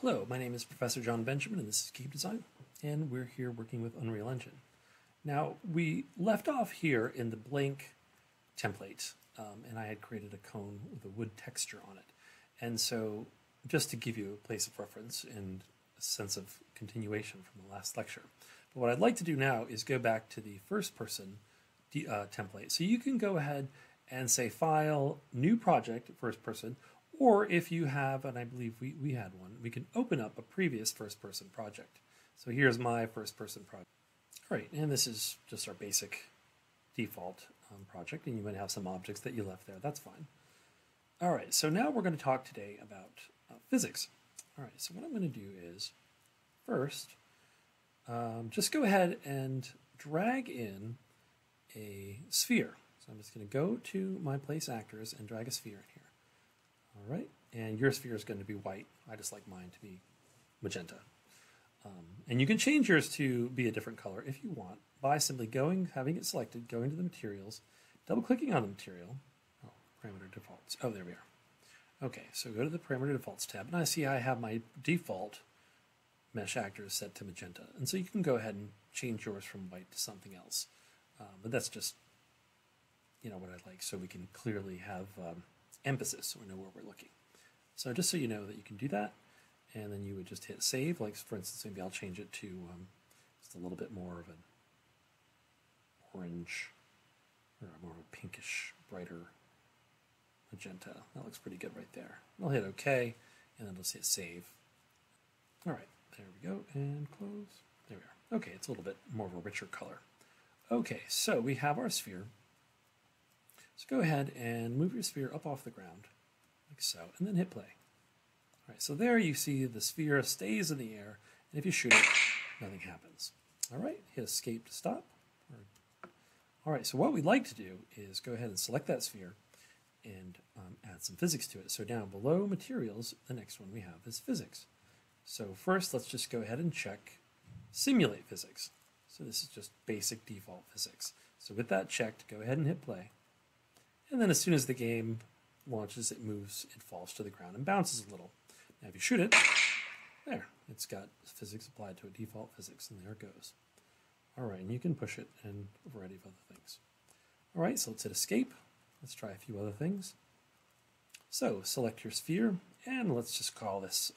Hello, my name is Professor John Benjamin, and this is Cube Design, and we're here working with Unreal Engine. Now, we left off here in the blank template, and I had created a cone with a wood texture on it. And so, just to give you a place of reference and a sense of continuation from the last lecture, but what I'd like to do now is go back to the first-person template. So you can go ahead and say File, New Project, First Person, or if you have, and I believe we had one, we can open up a previous first-person project. So here's my first-person project. All right, and this is just our basic default project, and you might have some objects that you left there. That's fine. All right, so now we're going to talk today about physics. All right, so what I'm going to do is, first, just go ahead and drag in a sphere. So I'm just going to go to my place actors and drag a sphere in here. All right, and your sphere is going to be white. I just like mine to be magenta. And you can change yours to be a different color if you want by simply having it selected, going to the materials, double-clicking on the material. Oh, parameter defaults. Oh, there we are. Okay, so go to the parameter defaults tab, and I see I have my default mesh actors set to magenta. And so you can go ahead and change yours from white to something else. But that's just, what I like, so we can clearly have emphasis so we know where we're looking. So just so you know that you can do that, and then you would just hit save. Like, for instance, maybe I'll change it to just a little bit more of an orange, or more of a pinkish, brighter magenta. That looks pretty good right there. I'll hit OK, and then just hit save. All right, there we go, and close. There we are. Okay, it's a little bit more of a richer color. Okay, so we have our sphere. So go ahead and move your sphere up off the ground, like so, and then hit play. All right, so there you see the sphere stays in the air, and if you shoot it, nothing happens. All right, hit escape to stop. All right, so what we'd like to do is go ahead and select that sphere and add some physics to it. So down below materials, the next one we have is physics. So first, let's just go ahead and check simulate physics. So this is just basic default physics. So with that checked, go ahead and hit play. And then as soon as the game launches, it falls to the ground and bounces a little. Now if you shoot it, there, it's got physics applied to a default physics, and there it goes. All right, and you can push it and a variety of other things. All right, so let's hit escape. Let's try a few other things. So select your sphere, and let's just call this,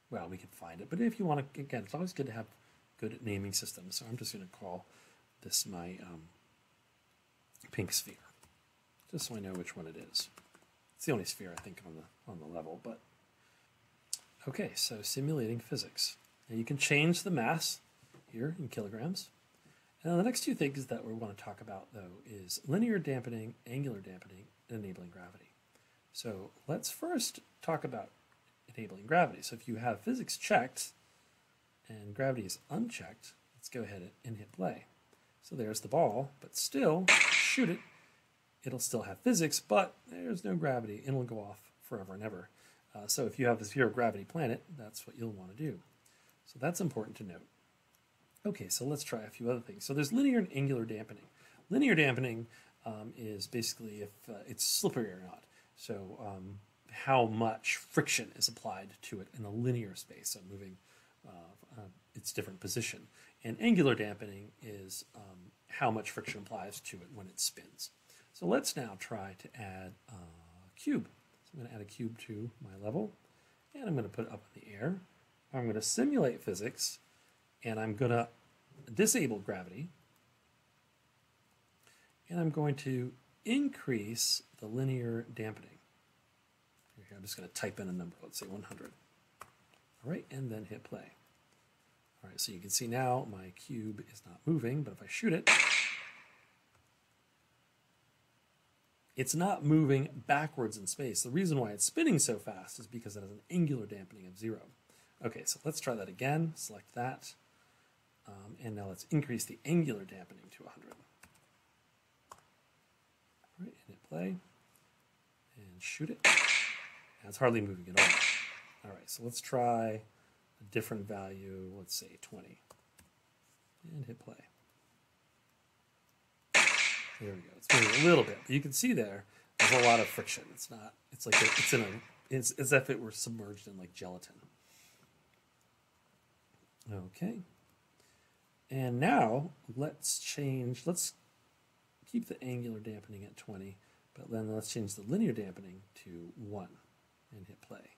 well, we can find it, but if you want to, again, it's always good to have good naming systems, so I'm just going to call this my pink sphere, just so I know which one it is. It's the only sphere I think on the level, but okay. So simulating physics. Now you can change the mass here in kilograms. And the next two things that we want to talk about though is linear dampening, angular dampening, and enabling gravity. So let's first talk about enabling gravity. So if you have physics checked and gravity is unchecked, let's go ahead and hit play. So there's the ball, but still, shoot it, it'll still have physics, but there's no gravity, and it'll go off forever and ever. So if you have a zero gravity planet, that's what you'll want to do. So that's important to note. Okay, so let's try a few other things. So there's linear and angular dampening. Linear dampening is basically if it's slippery or not. So how much friction is applied to it in a linear space, so moving its different position. And angular dampening is how much friction applies to it when it spins. So let's now try to add a cube. So I'm going to add a cube to my level, and I'm going to put it up in the air. I'm going to simulate physics, and I'm going to disable gravity, and I'm going to increase the linear dampening. Here, I'm just going to type in a number, let's say 100. All right, and then hit play. All right, so you can see now my cube is not moving, but if I shoot it, it's not moving backwards in space. The reason why it's spinning so fast is because it has an angular dampening of 0. Okay, so let's try that again. Select that. And now let's increase the angular dampening to 100. All right, and hit play. And shoot it. Now it's hardly moving at all. All right, so let's try a different value, let's say 20. And hit play. There we go. It's moving a little bit, but you can see there's a lot of friction. It's not. It's like it's in a it's as if it were submerged in like gelatin. Okay. And now let's keep the angular dampening at 20, but then let's change the linear dampening to 1 and hit play.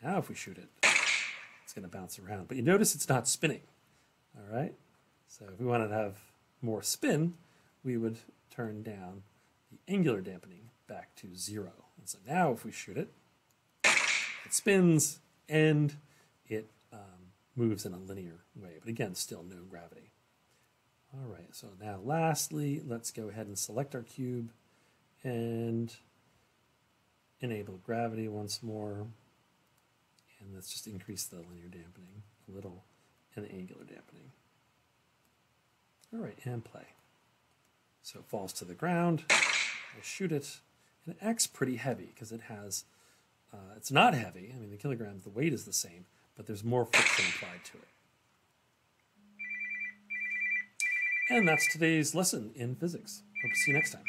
Now if we shoot it, it's going to bounce around. But you notice it's not spinning. All right? So if we wanted to have more spin, we would turn down the angular dampening back to 0. And so now if we shoot it, it spins and it moves in a linear way. But again, still no gravity. All right, so now lastly, let's go ahead and select our cube and enable gravity once more. And let's just increase the linear dampening a little and the angular dampening. All right, and play. So it falls to the ground. I shoot it, and it acts pretty heavy because it has, it's not heavy. I mean, the kilograms, the weight is the same, but there's more friction applied to it. And that's today's lesson in physics. Hope to see you next time.